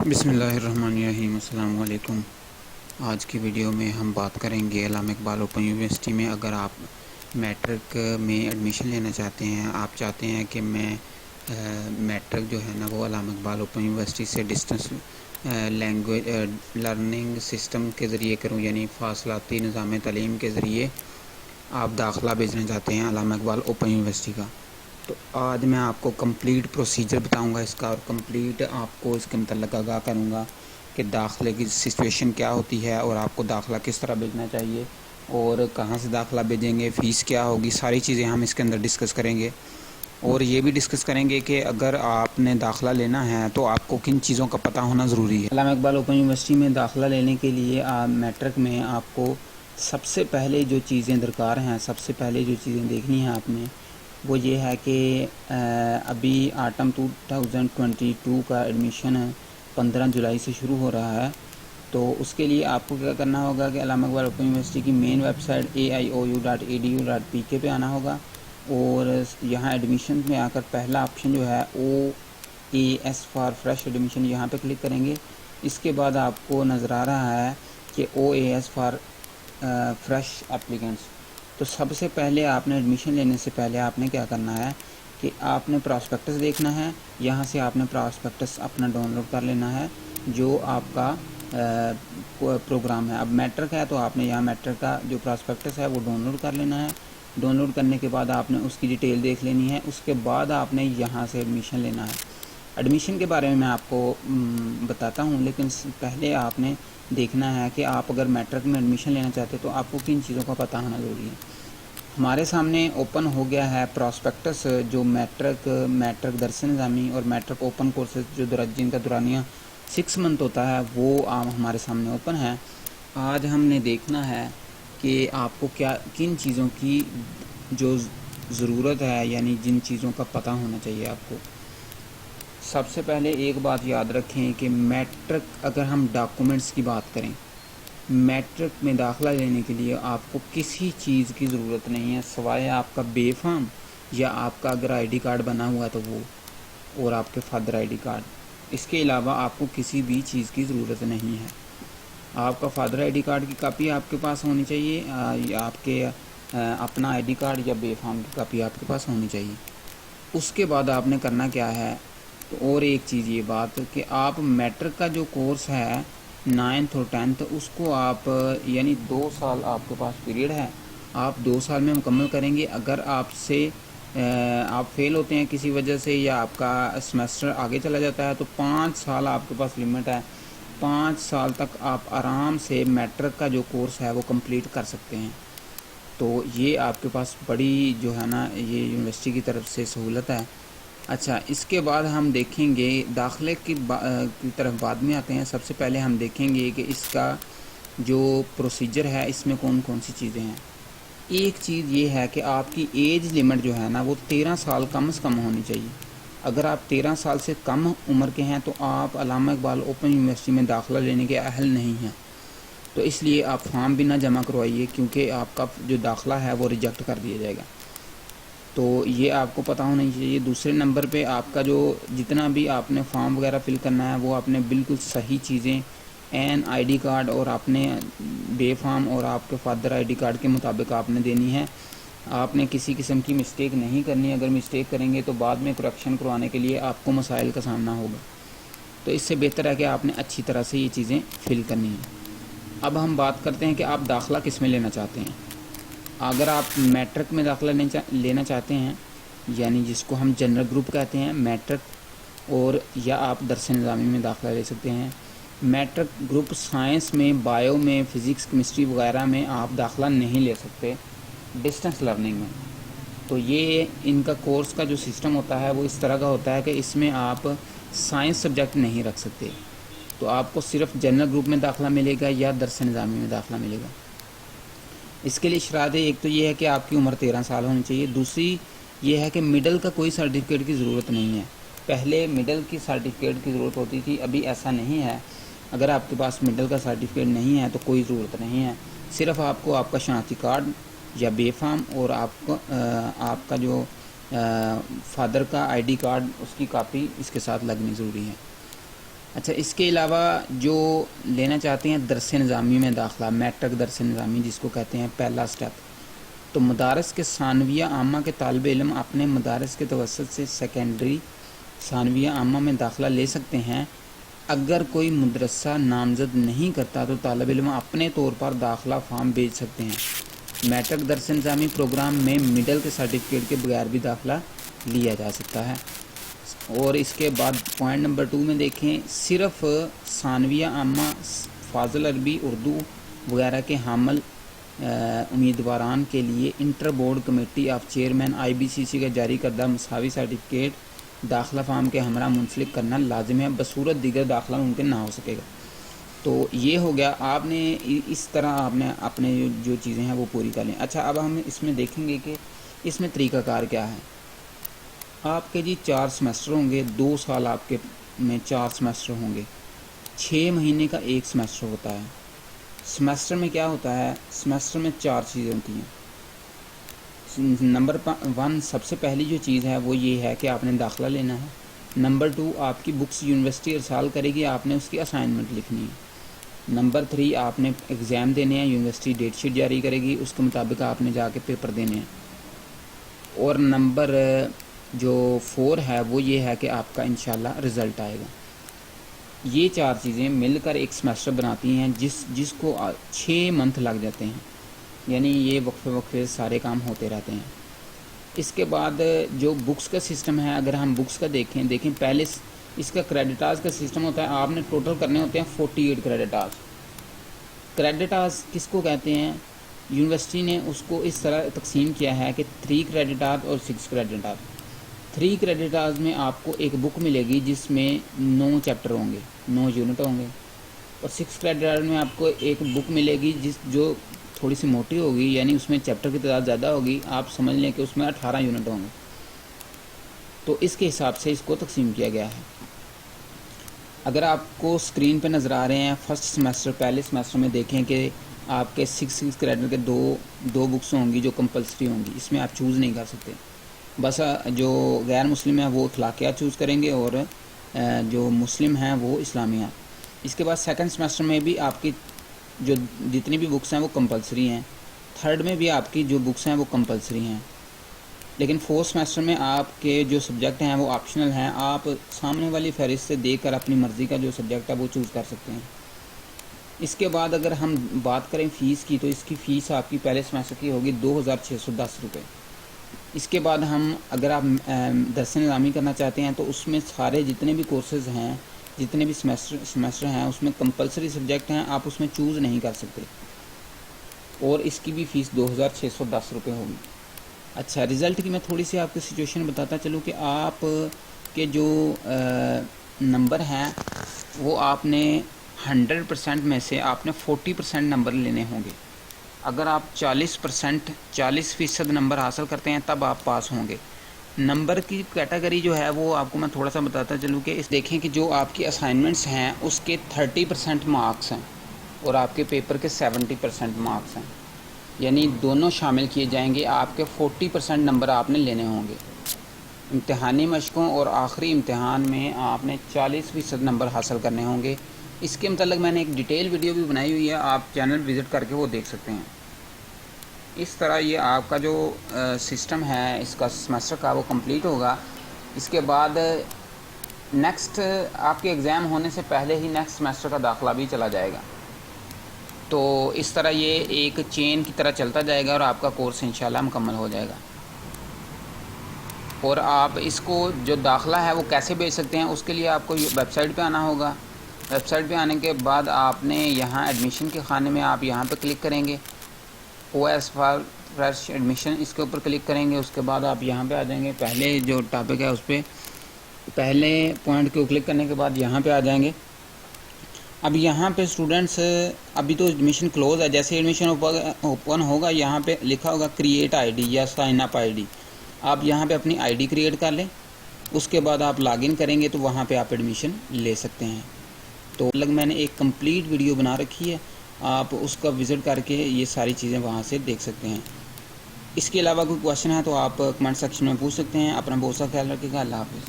بسم اللہ الرحمن الرحیم۔ السلام علیکم۔ آج کی ویڈیو میں ہم بات کریں گے علامہ اقبال اوپن یونیورسٹی میں اگر آپ میٹرک میں ایڈمیشن لینا چاہتے ہیں، آپ چاہتے ہیں کہ میں میٹرک جو ہے نا وہ علامہ اقبال اوپن یونیورسٹی سے ڈسٹنس لینگویج لرننگ سسٹم کے ذریعے کروں، یعنی فاصلاتی نظام تعلیم کے ذریعے آپ داخلہ بھیجنا چاہتے ہیں علامہ اقبال اوپن یونیورسٹی کا، تو آج میں آپ کو کمپلیٹ پروسیجر بتاؤں گا اس کا، اور کمپلیٹ آپ کو اس کے متعلق آگاہ کروں گا کہ داخلے کی سچویشن کیا ہوتی ہے اور آپ کو داخلہ کس طرح بھیجنا چاہیے اور کہاں سے داخلہ بھیجیں گے، فیس کیا ہوگی، ساری چیزیں ہم اس کے اندر ڈسکس کریں گے۔ اور یہ بھی ڈسکس کریں گے کہ اگر آپ نے داخلہ لینا ہے تو آپ کو کن چیزوں کا پتہ ہونا ضروری ہے۔ علامہ اقبال اوپن یونیورسٹی میں داخلہ لینے کے لیے میٹرک میں آپ کو سب سے پہلے جو چیزیں درکار ہیں، سب سے پہلے جو چیزیں دیکھنی ہیں آپ نے، وہ یہ ہے کہ ابھی آٹم 2022 کا ایڈمیشن 15 جولائی سے شروع ہو رہا ہے، تو اس کے لیے آپ کو کیا کرنا ہوگا کہ علامہ اقبال اوپن یونیورسٹی کی مین ویب سائٹ aiou.edu.pk پہ آنا ہوگا، اور یہاں ایڈمیشن میں آ کر پہلا آپشن جو ہے OAS فار فریش ایڈمیشن، یہاں پہ کلک کریں گے۔ اس کے بعد آپ کو نظر آ رہا ہے کہ OAS فار فریش اپلیکنٹس، تو سب سے پہلے آپ نے ایڈمیشن لینے سے پہلے آپ نے کیا کرنا ہے کہ آپ نے پراسپیکٹس دیکھنا ہے، یہاں سے آپ نے پراسپیکٹس اپنا ڈاؤن لوڈ کر لینا ہے جو آپ کا پروگرام ہے۔ اب میٹرک ہے تو آپ نے یہاں میٹرک کا جو پراسپیکٹس ہے وہ ڈاؤن لوڈ کر لینا ہے۔ ڈاؤن لوڈ کرنے کے بعد آپ نے اس کی ڈیٹیل دیکھ لینی ہے، اس کے بعد آپ نے یہاں سے ایڈمیشن لینا ہے۔ ایڈمیشن کے بارے میں آپ کو بتاتا ہوں، لیکن پہلے آپ نے دیکھنا ہے کہ آپ اگر میٹرک میں ایڈمیشن لینا چاہتے تو آپ کو کن چیزوں کا پتہ ہونا ضروری ہے۔ ہمارے سامنے اوپن ہو گیا ہے پراسپیکٹس، جو میٹرک درس نظامی اور میٹرک اوپن کورسز جو جن کا دورانیہ 6 منتھ ہوتا ہے وہ ہمارے سامنے اوپن ہے۔ آج ہم نے دیکھنا ہے کہ آپ کو کن چیزوں کی جو ضرورت ہے، یعنی جن چیزوں کا پتہ ہونا چاہیے آپ کو۔ سب سے پہلے ایک بات یاد رکھیں کہ میٹرک اگر ہم ڈاکومنٹس کی بات کریں، میٹرک میں داخلہ لینے کے لیے آپ کو کسی چیز کی ضرورت نہیں ہے سوائے آپ کا بے فارم یا آپ کا اگر ID کارڈ بنا ہوا ہے تو وہ، اور آپ کے فادر ID کارڈ۔ اس کے علاوہ آپ کو کسی بھی چیز کی ضرورت نہیں ہے۔ آپ کا فادر ID کارڈ کی کاپی آپ کے پاس ہونی چاہیے، یا آپ کے اپنا ID کارڈ یا بے فارم کی کاپی آپ کے پاس ہونی چاہیے۔ اس کے بعد آپ نے کرنا کیا ہے، تو اور ایک چیز یہ بات کہ آپ میٹرک کا جو کورس ہے 9th اور 10th، اس کو آپ یعنی 2 سال آپ کے پاس پیریڈ ہے، آپ 2 سال میں مکمل کریں گے۔ اگر آپ سے آپ فیل ہوتے ہیں کسی وجہ سے یا آپ کا سیمسٹر آگے چلا جاتا ہے تو 5 سال آپ کے پاس لمٹ ہے، 5 سال تک آپ آرام سے میٹرک کا جو کورس ہے وہ کمپلیٹ کر سکتے ہیں۔ تو یہ آپ کے پاس بڑی جو ہے نا یہ یونیورسٹی کی طرف سے سہولت ہے۔ اچھا، اس کے بعد ہم دیکھیں گے داخلے کی طرف بعد میں آتے ہیں۔ سب سے پہلے ہم دیکھیں گے کہ اس کا جو پروسیجر ہے اس میں کون کون سی چیزیں ہیں۔ ایک چیز یہ ہے کہ آپ کی ایج لمٹ جو ہے نا وہ 13 سال کم از کم ہونی چاہیے۔ اگر آپ 13 سال سے کم عمر کے ہیں تو آپ علامہ اقبال اوپن یونیورسٹی میں داخلہ لینے کے اہل نہیں ہیں، تو اس لیے آپ فارم بھی نہ جمع کروائیے، کیونکہ آپ کا جو داخلہ ہے وہ ریجیکٹ کر دیا جائے گا۔ تو یہ آپ کو پتہ ہونا چاہیے۔ دوسرے نمبر پہ آپ کا جو جتنا بھی آپ نے فارم وغیرہ فل کرنا ہے وہ آپ نے بالکل صحیح چیزیں ID کارڈ اور آپ نے بے فارم اور آپ کے فادر ID کارڈ کے مطابق آپ نے دینی ہے۔ آپ نے کسی قسم کی مسٹیک نہیں کرنی، اگر مسٹیک کریں گے تو بعد میں کریکشن کروانے کے لیے آپ کو مسائل کا سامنا ہوگا، تو اس سے بہتر ہے کہ آپ نے اچھی طرح سے یہ چیزیں فل کرنی ہیں۔ اب ہم بات کرتے ہیں کہ آپ داخلہ کس میں لینا چاہتے ہیں۔ اگر آپ میٹرک میں داخلہ لینا چاہتے ہیں، یعنی جس کو ہم جنرل گروپ کہتے ہیں میٹرک، اور یا آپ درس نظامی میں داخلہ لے سکتے ہیں۔ میٹرک گروپ سائنس میں، بایو میں، فزکس، کیمسٹری وغیرہ میں آپ داخلہ نہیں لے سکتے ڈسٹنس لرننگ میں۔ تو یہ ان کا کورس کا جو سسٹم ہوتا ہے وہ اس طرح کا ہوتا ہے کہ اس میں آپ سائنس سبجیکٹ نہیں رکھ سکتے، تو آپ کو صرف جنرل گروپ میں داخلہ ملے گا یا درس نظامی میں داخلہ ملے گا۔ اس کے لیے شرائط ایک تو یہ ہے کہ آپ کی عمر 13 سال ہونی چاہیے، دوسری یہ ہے کہ مڈل کا کوئی سرٹیفکیٹ کی ضرورت نہیں ہے۔ پہلے مڈل کی سرٹیفکیٹ کی ضرورت ہوتی تھی، ابھی ایسا نہیں ہے۔ اگر آپ کے پاس مڈل کا سرٹیفکیٹ نہیں ہے تو کوئی ضرورت نہیں ہے، صرف آپ کو آپ کا شناختی کارڈ یا بے فارم اور آپ کا جو فادر کا ID کارڈ اس کی کاپی اس کے ساتھ لگنی ضروری ہے۔ اچھا، اس کے علاوہ جو لینا چاہتے ہیں درس نظامی میں داخلہ، میٹرک درس نظامی جس کو کہتے ہیں پہلا سٹیپ، تو مدارس کے ثانویہ عامہ کے طالب علم اپنے مدارس کے توسط سے سیکنڈری ثانویہ عامہ میں داخلہ لے سکتے ہیں۔ اگر کوئی مدرسہ نامزد نہیں کرتا تو طالب علم اپنے طور پر داخلہ فارم بھیج سکتے ہیں۔ میٹرک درس نظامی پروگرام میں مڈل کے سرٹیفکیٹ کے بغیر بھی داخلہ لیا جا سکتا ہے۔ اور اس کے بعد پوائنٹ نمبر 2 میں دیکھیں، صرف ثانویہ عامہ فاضل عربی اردو وغیرہ کے حامل امیدواران کے لیے inter board committee of chairman IBCC کا جاری کردہ مساوی سرٹیفکیٹ داخلہ فارم کے ہمراہ منسلک کرنا لازم ہے، بصورت دیگر داخلہ ممکن نہ ہو سکے گا۔ تو یہ ہو گیا، آپ نے اس طرح آپ نے اپنے جو چیزیں ہیں وہ پوری کر لیں۔ اچھا، اب ہم اس میں دیکھیں گے کہ اس میں طریقہ کار کیا ہے۔ آپ کے 4 سیمسٹر ہوں گے، 2 سال آپ کے میں 4 سیمسٹر ہوں گے، 6 مہینے کا ایک سیمسٹر ہوتا ہے۔ سیمسٹر میں کیا ہوتا ہے؟ سیمسٹر میں 4 چیزیں ہوتی ہیں۔ نمبر 1 سب سے پہلی جو چیز ہے وہ یہ ہے کہ آپ نے داخلہ لینا ہے۔ نمبر 2 آپ کی بکس یونیورسٹی ارسال کرے گی، آپ نے اس کی اسائنمنٹ لکھنی ہے۔ نمبر 3 آپ نے ایگزام دینے ہیں، یونیورسٹی ڈیٹ شیٹ جاری کرے گی، اس کے مطابق آپ نے جا کے پیپر دینے ہیں۔ اور نمبر جو 4 ہے وہ یہ ہے کہ آپ کا انشاءاللہ رزلٹ آئے گا۔ یہ 4 چیزیں مل کر ایک سیمسٹر بناتی ہیں جس کو 6 منتھ لگ جاتے ہیں، یعنی یہ وقفے سارے کام ہوتے رہتے ہیں۔ اس کے بعد جو بکس کا سسٹم ہے، اگر ہم بکس کا دیکھیں پہلے اس کا کریڈٹ آورز کا سسٹم ہوتا ہے، آپ نے ٹوٹل کرنے ہوتے ہیں 48 کریڈٹ آورز۔ کریڈٹ آورز کس کو کہتے ہیں؟ یونیورسٹی نے اس کو اس طرح تقسیم کیا ہے کہ 3 کریڈٹ آورز اور 6 کریڈٹ آورز۔ 3 کریڈٹ آورز میں آپ کو ایک بک ملے گی جس میں 9 چیپٹر ہوں گے، 9 یونٹ ہوں گے، اور 6 کریڈٹ آورز میں آپ کو ایک بک ملے گی جو تھوڑی سی موٹی ہوگی، یعنی اس میں چیپٹر کی تعداد زیادہ ہوگی، آپ سمجھ لیں کہ اس میں 18 یونٹ ہوں گے۔ تو اس کے حساب سے اس کو تقسیم کیا گیا ہے۔ اگر آپ کو اسکرین پہ نظر آ رہے ہیں، فرسٹ سیمسٹر پہلے سیمسٹر میں دیکھیں کہ آپ کے 6 کریڈٹ کے دو بکس ہوں گی جو کمپلسری ہوں گی، اس میں آپ چوز نہیں کر سکتے، بس جو غیر مسلم ہیں وہ اخلاقیات چوز کریں گے اور جو مسلم ہیں وہ اسلامیات۔ اس کے بعد سیکنڈ سیمسٹر میں بھی آپ کی جو جتنی بھی بکس ہیں وہ کمپلسری ہیں، تھرڈ میں بھی آپ کی جو بکس ہیں وہ کمپلسری ہیں، لیکن فورتھ سیمسٹر میں آپ کے جو سبجیکٹ ہیں وہ آپشنل ہیں، آپ سامنے والی فہرست سے دیکھ کر اپنی مرضی کا جو سبجیکٹ ہے وہ چوز کر سکتے ہیں۔ اس کے بعد اگر ہم بات کریں فیس کی، تو اس کی فیس آپ کی پہلے سیمسٹر کی ہوگی 2610 روپے۔ اس کے بعد اگر آپ درس نظامی کرنا چاہتے ہیں تو اس میں سارے جتنے بھی کورسز ہیں، جتنے بھی سیمسٹر ہیں، اس میں کمپلسری سبجیکٹ ہیں، آپ اس میں چوز نہیں کر سکتے، اور اس کی بھی فیس 2610 روپے ہوگی۔ اچھا، رزلٹ کی میں تھوڑی سی آپ کو سچویشن بتاتا چلوں کہ آپ کے جو نمبر ہیں وہ آپ نے 100% میں سے آپ نے 40% نمبر لینے ہوں گے۔ اگر آپ 40% نمبر حاصل کرتے ہیں تب آپ پاس ہوں گے۔ نمبر کی کیٹیگری جو ہے وہ آپ کو میں تھوڑا سا بتاتا چلوں کہ دیکھیں کہ جو آپ کی اسائنمنٹس ہیں اس کے 30% مارکس ہیں اور آپ کے پیپر کے 70% مارکس ہیں، یعنی دونوں شامل کیے جائیں گے، آپ کے 40% نمبر آپ نے لینے ہوں گے۔ امتحانی مشقوں اور آخری امتحان میں آپ نے 40% نمبر حاصل کرنے ہوں گے۔ اس کے متعلق میں نے ایک ڈیٹیل ویڈیو بھی بنائی ہوئی ہے، آپ چینل وزٹ کر کے وہ دیکھ سکتے ہیں۔ اس طرح یہ آپ کا جو سسٹم ہے اس کا سیمسٹر کا وہ کمپلیٹ ہوگا۔ اس کے بعد نیکسٹ آپ کے ایگزام ہونے سے پہلے ہی نیکسٹ سیمسٹر کا داخلہ بھی چلا جائے گا۔ تو اس طرح یہ ایک چین کی طرح چلتا جائے گا اور آپ کا کورس انشاءاللہ مکمل ہو جائے گا۔ اور آپ اس کو جو داخلہ ہے وہ کیسے بھیج سکتے ہیں، اس کے لیے آپ کو ویب سائٹ پہ آنا ہوگا۔ ویب سائٹ پہ آنے کے بعد آپ نے یہاں ایڈمیشن کے خانے میں آپ یہاں پہ کلک کریں گے، OS فار فریش ایڈمیشن، اس کے اوپر کلک کریں گے۔ اس کے بعد آپ یہاں پہ آ جائیں گے، پہلے جو ٹاپک ہے اس پہ پہلے پوائنٹ کو کلک کرنے کے بعد یہاں پہ آ جائیں گے۔ اب یہاں پہ اسٹوڈنٹس ابھی تو ایڈمیشن کلوز ہے، جیسے ایڈمیشن اوپن ہوگا یہاں پہ لکھا ہوگا کریٹ ID یا سائن اپ ID، آپ یہاں پہ اپنی ID کریٹ کر لیں، اس کے بعد آپ لاگ ان کریں گے تو وہاں پہ آپ ایڈمیشن لے سکتے ہیں۔ تو میں نے ایک کمپلیٹ ویڈیو بنا رکھی ہے، آپ اس کا وزٹ کر کے یہ ساری چیزیں وہاں سے دیکھ سکتے ہیں۔ اس کے علاوہ کوئی کویشچن ہے تو آپ کمنٹ سیکشن میں پوچھ سکتے ہیں۔ اپنا بہت سا خیال رکھیے گا۔ اللہ حافظ۔